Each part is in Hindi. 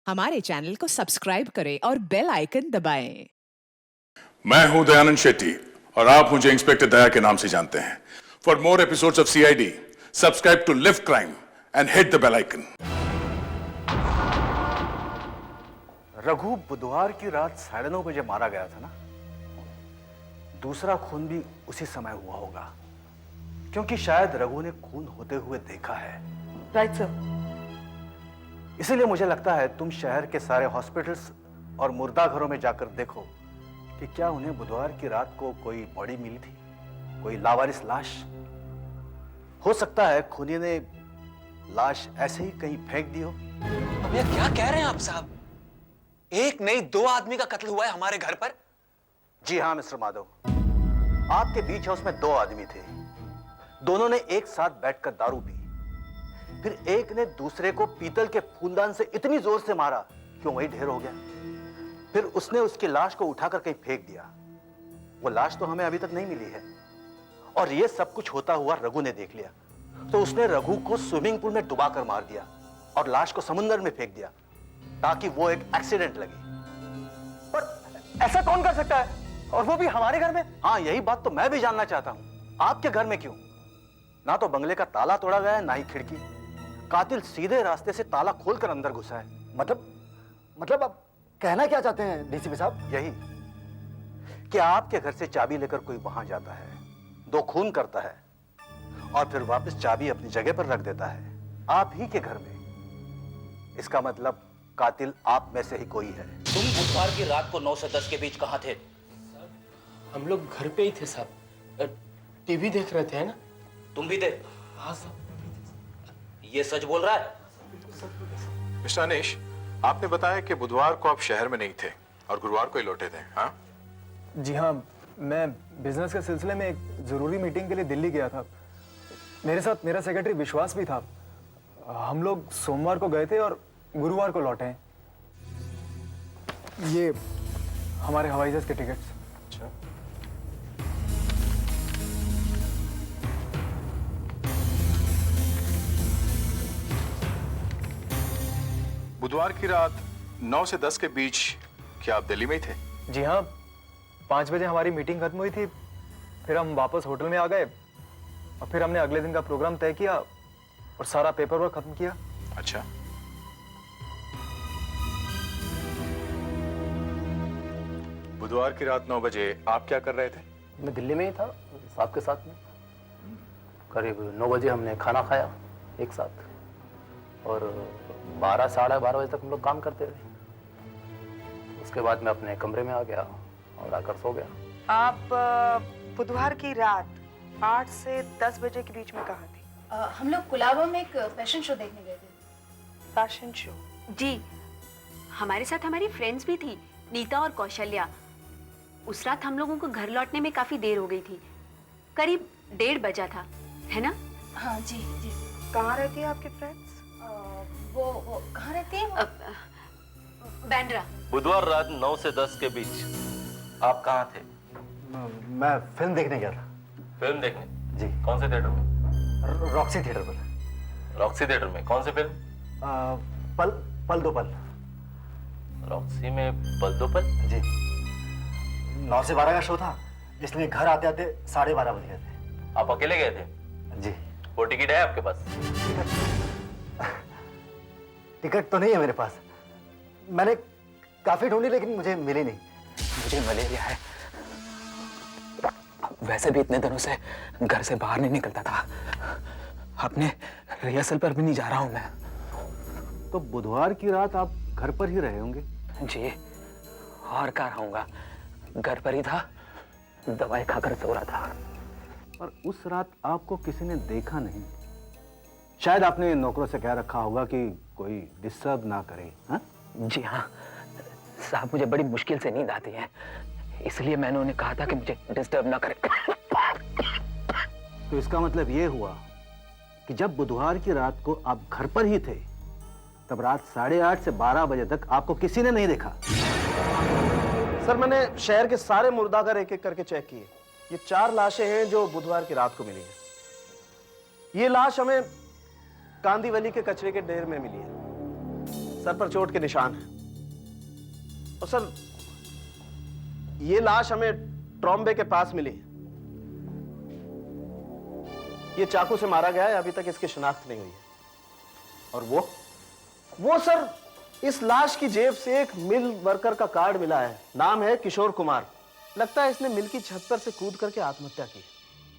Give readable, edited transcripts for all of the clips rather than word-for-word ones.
हमारे चैनल को सब्सक्राइब करें और बेल आइकन दबाएं। मैं हूं दयानंद शेट्टी और आप मुझे इंस्पेक्टर दया के नाम से जानते हैं। For more episodes of CID, subscribe to live crime and hit the bell icon. Raghu बुधवार की रात 9:30 बजे मारा गया था ना। दूसरा खून भी उसी समय हुआ होगा, क्योंकि शायद रघु ने खून होते हुए देखा है। Right sir. इसीलिए मुझे लगता है तुम शहर के सारे हॉस्पिटल्स और मुर्दा घरों में जाकर देखो कि क्या उन्हें बुधवार की रात को कोई बॉडी मिली थी, कोई लावारिस लाश। हो सकता है खूनी ने लाश ऐसे ही कहीं फेंक दी हो। अब ये क्या कह रहे हैं आप साहब? एक नहीं 2 आदमी का कत्ल हुआ है हमारे घर पर। जी हाँ मिस्टर माधव, आपके बीच हाउस में 2 आदमी थे। दोनों ने एक साथ बैठकर दारू पी, फिर एक ने दूसरे को पीतल के फूलदान से इतनी जोर से मारा कि वही ढेर हो गया। फिर उसने उसकी लाश को उठाकर कहीं फेंक दिया। वो लाश तो हमें अभी तक नहीं मिली है, और ये सब कुछ होता हुआ रघु ने देख लिया, तो उसने रघु को स्विमिंग पूल में डुबाकर मार दिया और लाश को समुद्र में फेंक दिया ताकि वो एक एक्सीडेंट लगे। पर ऐसा कौन कर सकता है, और वो भी हमारे घर में? हाँ, यही बात तो मैं भी जानना चाहता हूं। आपके घर में क्यों? ना तो बंगले का ताला तोड़ा गया है, ना ही खिड़की। कातिल सीधे रास्ते से ताला खोलकर अंदर घुसा है। मतलब आप कहना क्या चाहते हैं डीसीपी साहब? यही कि आपके घर से चाबी लेकर कोई वहां जाता है, 2 खून करता है और फिर वापस चाबी अपनी जगह पर रख देता है, आप ही के घर में। इसका मतलब कातिल आप में से ही कोई है। तुम बुधवार की रात को 9 से 10 के बीच कहां थे? हम लोग घर पे ही थे साहब, टीवी देख रहे थे, है ना? तुम भी थे? हाँ साहब। ये सच बोल रहा है? मिस्टर अनीश, आपने बताया कि बुधवार को आप शहर में नहीं थे और गुरुवार को ही लौटे थे, हाँ? जी हाँ, मैं बिजनेस के सिलसिले में एक जरूरी मीटिंग के लिए दिल्ली गया था। मेरे साथ मेरा सेक्रेटरी विश्वास भी था। हम लोग सोमवार को गए थे और गुरुवार को लौटे हैं। ये हमारे हवाई जहाज के टिकट्स। अच्छा। बुधवार की रात 9 से 10 के बीच क्या आप दिल्ली में ही थे? जी हाँ, 5 बजे हमारी मीटिंग खत्म हुई थी। फिर हम वापस होटल में आ गए और फिर हमने अगले दिन का प्रोग्राम तय किया और सारा पेपर वर्क खत्म किया। अच्छा। बुधवार की रात 9 बजे आप क्या कर रहे थे? मैं दिल्ली में ही था, साहब के साथ में। करीब 9 बजे हमने खाना खाया एक साथ, और 12 साढ़े 12 बजे तक हम लोग काम करते रहे। उसके बाद मैं अपने कमरे में आ गया और आकर सो गया। आप बुधवार की रात 8 से 10 बजे के बीच में कहाँ थे? हम लोग कुलाबा में एक फैशन शो देखने गए थे। Fashion show? जी, हमारे साथ हमारी फ्रेंड्स भी थी, नीता और कौशल्या। उस रात हम लोगों को घर लौटने में काफी देर हो गई थी, करीब 1:30 बजा था, है ना? हाँ जी जी। कहाँ रहती है आपके फ्रेंड्स? वो कहाँ रहती है? बैंड्रा। बुधवार रात 9 से 10 के बीच आप कहां थे? मैं फिल्म देखने गया था। फिल्म देखने? जी। कौन से थिएटर में? रॉक्सी थिएटर पर। रॉक्सी थिएटर में? कौन सी फिल्म? पल दो पल। रॉक्सी में पल दो पल? जी। 9 से 12 का शो था, इसलिए घर आते आते 12:30 बज गए थे। आप अकेले गए थे? जी। वो टिकट है आपके पास? टिकट तो नहीं है मेरे पास। मैंने काफी ढूंढी लेकिन मुझे मिली नहीं। मुझे मलेरिया है। वैसे भी इतने दिनों से घर से बाहर नहीं निकलता था। अपने रिहर्सल पर भी नहीं जा रहा हूं मैं। तो बुधवार की रात आप घर पर ही रहे होंगे? जी, और कहाँ रहूंगा, घर पर ही था, दवाई खाकर सो रहा था। और उस रात आपको किसी ने देखा नहीं? शायद आपने नौकरों से कह रखा होगा कि कोई डिस्टर्ब ना करे, हाँ? जी हाँ साहब, मुझे बड़ी मुश्किल से नींद आती है, इसलिए मैंने उन्हें कहा था कि मुझे डिस्टर्ब ना करे। तो इसका मतलब ये हुआ कि जब बुधवार की रात को आप घर पर ही थे, तब रात 8:30 से 12 बजे तक आपको किसी ने नहीं देखा? सर, मैंने शहर के सारे मुर्दाघर एक एक करके चेक किए। ये 4 लाशें हैं जो बुधवार की रात को मिली हैं। ये लाश हमें कांदीवली के कचरे के ढेर में मिली है। सर पर चोट के निशान हैं। और सर ये लाश हमें ट्रॉम्बे के पास मिली। ये चाकू से मारा गया है, अभी तक इसकी शिनाख्त नहीं हुई है। और वो सर, इस लाश की जेब से एक मिल वर्कर का कार्ड मिला है, नाम है किशोर कुमार। लगता है इसने मिल की छत पर से कूद करके आत्महत्या की,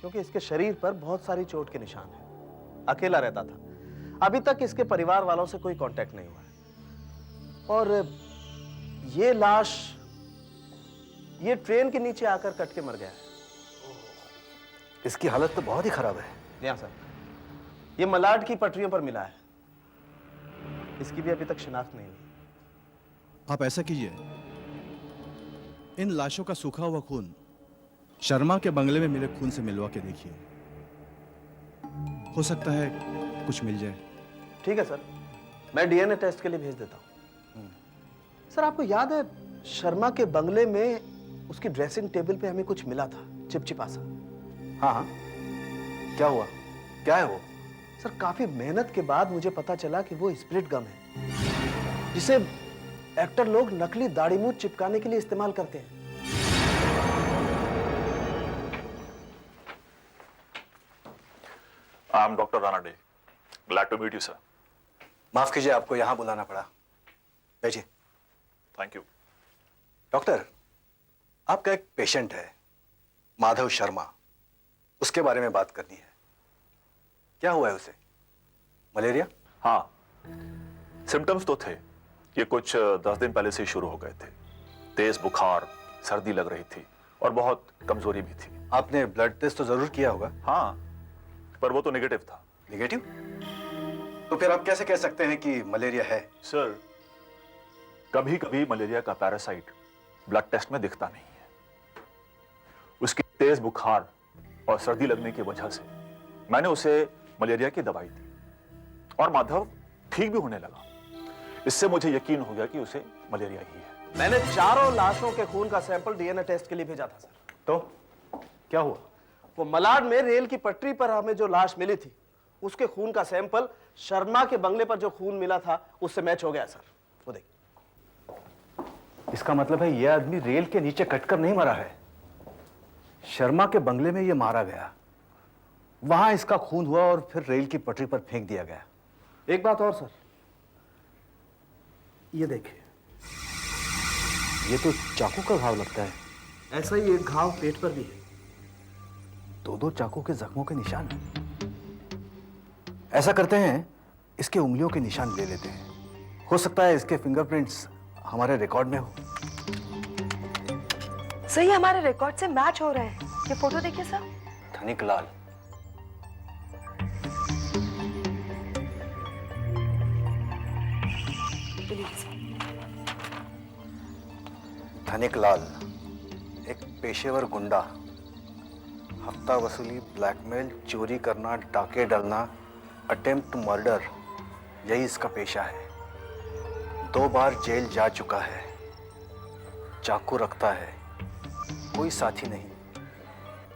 क्योंकि इसके शरीर पर बहुत सारी चोट के निशान हैं। अकेला रहता था। अभी तक इसके परिवार वालों से कोई कांटेक्ट नहीं हुआ है। और ये लाश ये ट्रेन के नीचे आकर कट के मर गया है। इसकी हालत तो बहुत ही खराब है। जी सर, ये मलाड की पटरियों पर मिला है। इसकी भी अभी तक शिनाख्त नहीं हुई। आप ऐसा कीजिए, इन लाशों का सूखा हुआ खून शर्मा के बंगले में मिले खून से मिलवा के देखिए, हो सकता है कुछ मिल जाए। ठीक है सर, मैं डीएनए टेस्ट के लिए भेज देता हूं। सर, आपको याद है शर्मा के बंगले में उसकी ड्रेसिंग टेबल पे हमें कुछ मिला था, चिपचिपा सा। हाँ हाँ, क्या हुआ? क्या है वो? सर, काफी मेहनत के बाद मुझे पता चला कि वो स्प्लिट गम है, जिसे एक्टर लोग नकली दाढ़ी मूंछ चिपकाने के लिए इस्तेमाल करते हैं। I am doctor Rana De, glad to meet you sir. माफ कीजिए, आपको यहां बुलाना पड़ा। बैठिए। Thank you. डॉक्टर, आपका एक पेशेंट है माधव शर्मा, उसके बारे में बात करनी है। क्या हुआ है उसे? मलेरिया? हाँ, सिम्टम्स तो थे। ये कुछ 10 दिन पहले से शुरू हो गए थे। तेज बुखार, सर्दी लग रही थी और बहुत कमजोरी भी थी। आपने ब्लड टेस्ट तो जरूर किया होगा? हाँ, पर वो तो नेगेटिव था। नेगेटिव? तो फिर आप कैसे कह सकते हैं कि मलेरिया है? सर, कभी कभी मलेरिया का पैरासाइट ब्लड टेस्ट में दिखता नहीं है। उसकी तेज बुखार और सर्दी लगने की वजह से मैंने उसे मलेरिया की दवाई दी और माधव ठीक भी होने लगा। इससे मुझे यकीन हो गया कि उसे मलेरिया ही है। मैंने चारों लाशों के खून का सैंपल डीएनए टेस्ट के लिए भेजा था सर। तो क्या हुआ? वो मलाड में रेल की पटरी पर हमें जो लाश मिली थी, उसके खून का सैंपल शर्मा के बंगले पर जो खून मिला था उससे मैच हो गया सर। वो देखिए। इसका मतलब है यह आदमी रेल के नीचे कटकर नहीं मरा है, शर्मा के बंगले में यह मारा गया, वहां इसका खून हुआ और फिर रेल की पटरी पर फेंक दिया गया। एक बात और सर, ये देखिए, ये तो चाकू का घाव लगता है। ऐसा ही एक घाव पेट पर भी है। 2-2 चाकू के जख्मों के निशान। ऐसा करते हैं, इसके उंगलियों के निशान ले लेते हैं। हो सकता है इसके फिंगरप्रिंट्स हमारे रिकॉर्ड में हो। सही, हमारे रिकॉर्ड से मैच हो रहे हैं। ये फोटो देखिए सर। धनिक लाल, धनिक लाल एक पेशेवर गुंडा, हफ्ता वसूली, ब्लैकमेल, चोरी करना, डाके डालना, अटेम्प्ट मर्डर, यही इसका पेशा है। 2 बार जेल जा चुका है, चाकू रखता है, कोई साथी नहीं,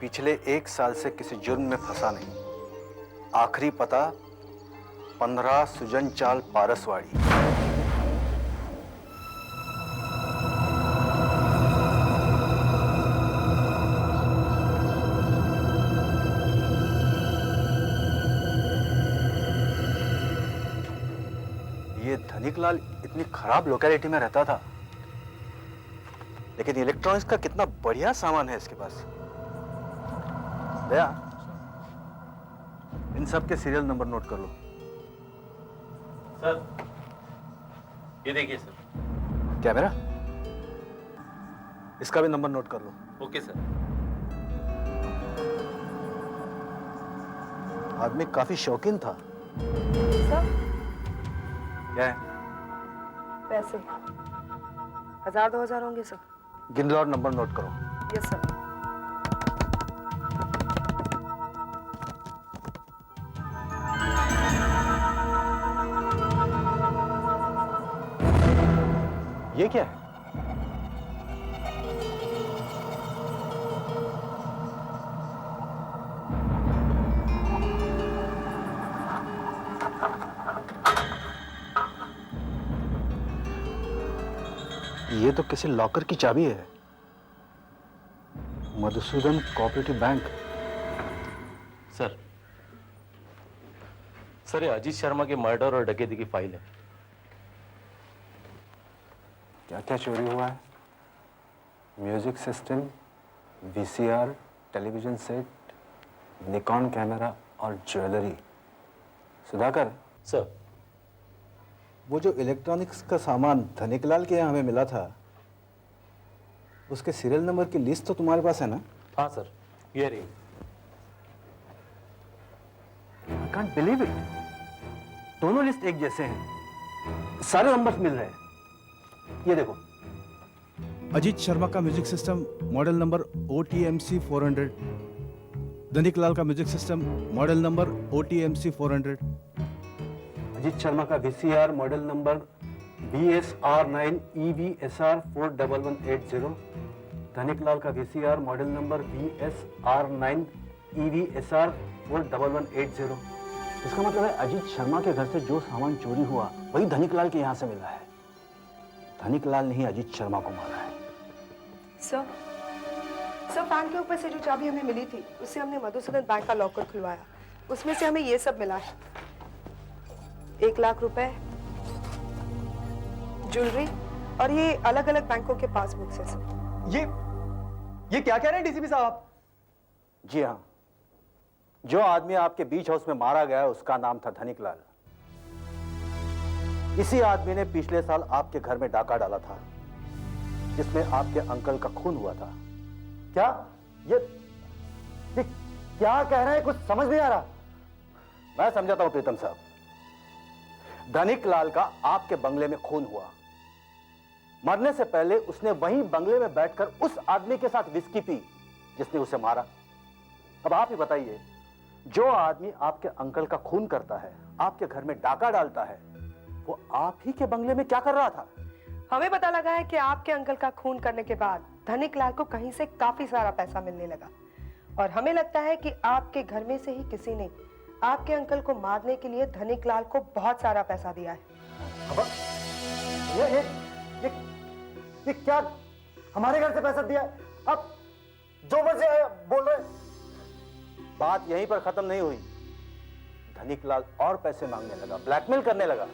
पिछले 1 साल से किसी जुर्म में फंसा नहीं। आखिरी पता 15 सुजन चाल, पारसवाड़ी। ये धनिकलाल इतनी खराब लोकेलिटी में रहता था, लेकिन इलेक्ट्रॉनिक्स का कितना बढ़िया सामान है इसके पास। दया, इन सब के सीरियल नंबर नोट कर लो। सर, ये देखिए सर। क्या मेरा? इसका भी नंबर नोट कर लो। Okay sir. आदमी काफी शौकीन था। सर, क्या है? पैसे 1000-2000 होंगे सर। गिन लो और नंबर नोट करो। Yes sir. ये क्या है? ये तो किसी लॉकर की चाबी है। Madhusudan cooperative bank. सर ये अजीत शर्मा के मर्डर और डकैती की फाइल है। क्या क्या चोरी हुआ है? Music system, VCR, television set, Nikon camera और ज्वेलरी। सुधाकर सर, वो जो इलेक्ट्रॉनिक्स का सामान धनिकलाल के यहाँ हमें मिला था, उसके सीरियल नंबर की लिस्ट तो तुम्हारे पास है ना? हाँ सर, ये रही। I can't believe it. दोनों लिस्ट एक जैसे हैं, सारे नंबर्स मिल रहे हैं। ये देखो, अजीत शर्मा का music system model number OTMC 400, Dhaniklal का music system model number OTMC 400, Ajit Sharma का VCR model number BSR9 EVSR 41180, धनिकलाल का VCR model number BSR9 EVSR 41180। इसका मतलब है अजीत शर्मा के घर से जो सामान चोरी हुआ वही धनिकलाल के यहाँ से मिला है। धनिकलाल ने ही अजीत शर्मा को मारा है। सर बैंक के ऊपर से जो चाबी हमें मिली थी उससे हमने मधुसूदन बैंक का लॉकर खुलवाया। उसमें से हमें ये सब मिला है, 1 लाख रुपए, ज्वेलरी, और ये अलग अलग बैंकों के पासबुक्स हैं सर। ये क्या कह रहे हैं डीसीपी साहब? जी हाँ, जो आदमी आपके बीच हाउस में मारा गया उसका नाम था धनिकलाल। इसी आदमी ने पिछले साल आपके घर में डाका डाला था, जिसमें आपके अंकल का खून हुआ था। क्या ये क्या कह रहे हैं? कुछ समझ नहीं आ रहा। मैं समझाता हूं प्रीतम साहब। धनिकलाल का आपके बंगले में खून हुआ। मरने से पहले उसने वहीं बंगले में बैठकर उस आदमी के साथ विस्की पी जिसने उसे मारा। अब आप ही बताइए, जो आदमी आपके अंकल का खून करता है, आपके घर में डाका डालता है, वो आप ही के बंगले में क्या कर रहा था? हमें पता लगा है कि आपके अंकल का खून करने के बाद धनिकलाल को कहीं से काफी सारा पैसा मिलने लगा, और हमें लगता है कि आपके घर में से ही किसी ने आपके अंकल को मारने के लिए धनिकलाल को बहुत सारा पैसा दिया है। अब ये क्या हमारे घर से पैसा दिया? अब जो मर्जी बोल रहे। बात यहीं पर खत्म नहीं हुई। धनिकलाल और पैसे मांगने लगा, ब्लैकमेल करने लगा,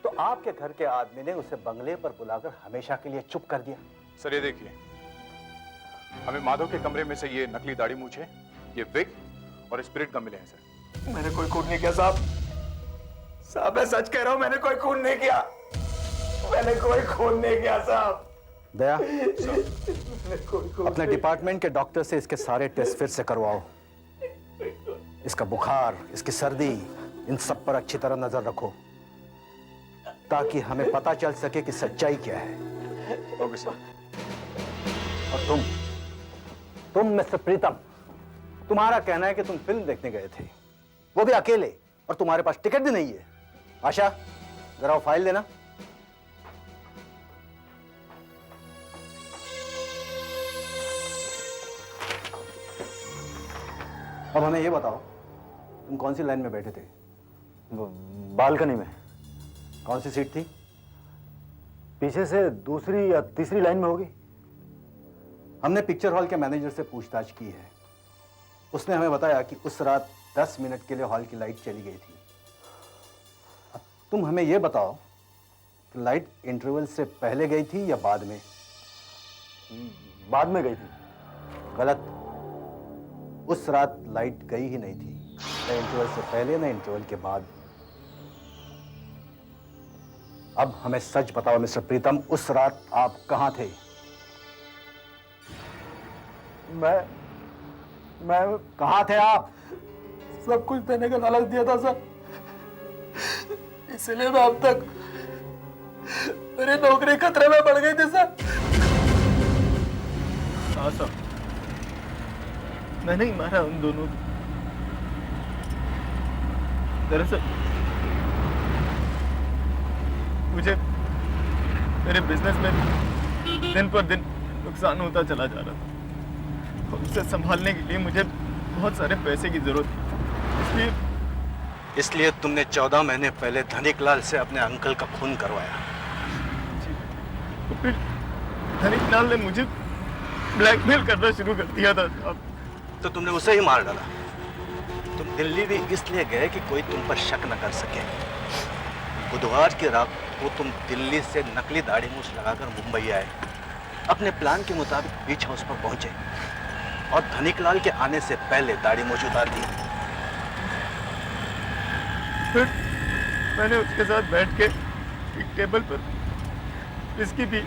तो आपके घर के आदमी ने उसे बंगले पर बुलाकर हमेशा के लिए चुप कर दिया। सर ये देखिए, हमें माधव के कमरे में से ये नकली दाढ़ी मूछे, ये विग और स्पिरिट गम मिले हैं सर। मैंने कोई खून नहीं किया साहब। साहब मैं सच कह रहा हूं, मैंने कोई खून नहीं किया। मैंने कोई खून नहीं किया साहब। दया, अपने डिपार्टमेंट के डॉक्टर से इसके सारे टेस्ट फिर से करवाओ। इसका बुखार, इसकी सर्दी, इन सब पर अच्छी तरह नजर रखो, ताकि हमें पता चल सके कि सच्चाई क्या है। Okay sir. और तुम मिस्टर प्रीतम, तुम्हारा कहना है कि तुम फिल्म देखने गए थे, वो भी अकेले, और तुम्हारे पास टिकट भी नहीं है। आशा, जरा वो फाइल देना। अब हमें ये बताओ, तुम कौन सी लाइन में बैठे थे? बालकनी में। कौन सी सीट थी? पीछे से दूसरी या तीसरी लाइन में होगी। हमने पिक्चर हॉल के मैनेजर से पूछताछ की है। उसने हमें बताया कि उस रात 10 मिनट के लिए हॉल की लाइट चली गई थी। अब तुम हमें यह बताओ कि लाइट इंटरवल से पहले गई थी या बाद में? बाद में गई थी। गलत। उस रात लाइट गई ही नहीं थी, न इंटरवल से पहले न इंटरवल के बाद। अब हमें सच बताओ मिस्टर प्रीतम, उस रात आप कहां थे? मैं कहां थे आप? सब कुछ देने का लालच दिया था सर, इसलिए मैं अब तक मेरी नौकरी खतरे में पड़ गई थी सर। हाँ सर, मैंने ही मारा उन दोनों को। दरअसल मुझे मेरे बिजनेस में दिन पर दिन नुकसान होता चला जा रहा था। उसे संभालने के लिए मुझे बहुत सारे पैसे की जरूरत थी, इसलिए तुमने 14 महीने पहले धनिकलाल से अपने अंकल का खून करवाया। तो फिर धनीलाल ने मुझे ब्लैकमेल करना शुरू कर दिया था साहब। तो तुमने उसे ही मार डाला। तुम दिल्ली भी इसलिए गए कि कोई तुम पर शक न कर सके। बुधवार की रात को तुम दिल्ली से नकली दाढ़ी मूछ लगाकर मुंबई आए, अपने प्लान के मुताबिक बीच हाउस पर पहुंचे और धनिकलाल के आने से पहले दाढ़ी मूछ उतार दी। फिर मैंने उसके साथ बैठ के एक टेबल पर विस्की पी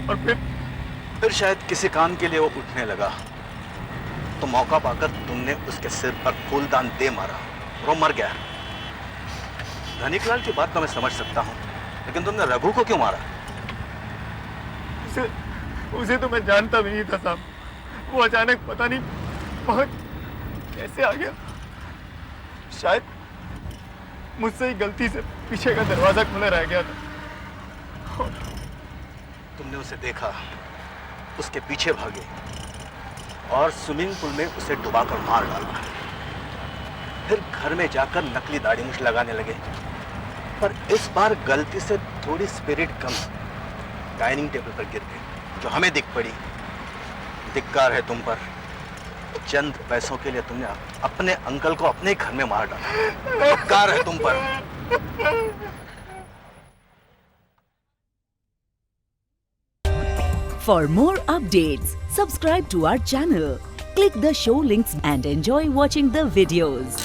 और फिर शायद किसी काम के लिए वो उठने लगा तो मौका पाकर तुमने उसके सिर पर फूलदान दे मारा और वो मर गया। धनिकलाल की बात तो मैं समझ सकता हूँ, लेकिन तुमने रघु को क्यों मारा? उसे तो मैं जानता भी नहीं था साहब। वो अचानक पता नहीं वहां कैसे आ गया। शायद मुझसे ही गलती से पीछे का दरवाजा खुला रह गया था। तुमने उसे देखा, उसके पीछे भागे और स्विमिंग पूल में उसे डुबाकर मार डाला। फिर घर में जाकर नकली दाढ़ी मूछ लगाने लगे, पर इस बार गलती से थोड़ी स्पिरिट कम डाइनिंग टेबल पर गिर गई, जो हमें दिख पड़ी। धिक्कार है तुम पर। चंद पैसों के लिए तुमने अपने अंकल को अपने घर में मार डाला। धिक्कार है तुम पर। For more updates, subscribe to our channel, click the show links and enjoy watching the videos.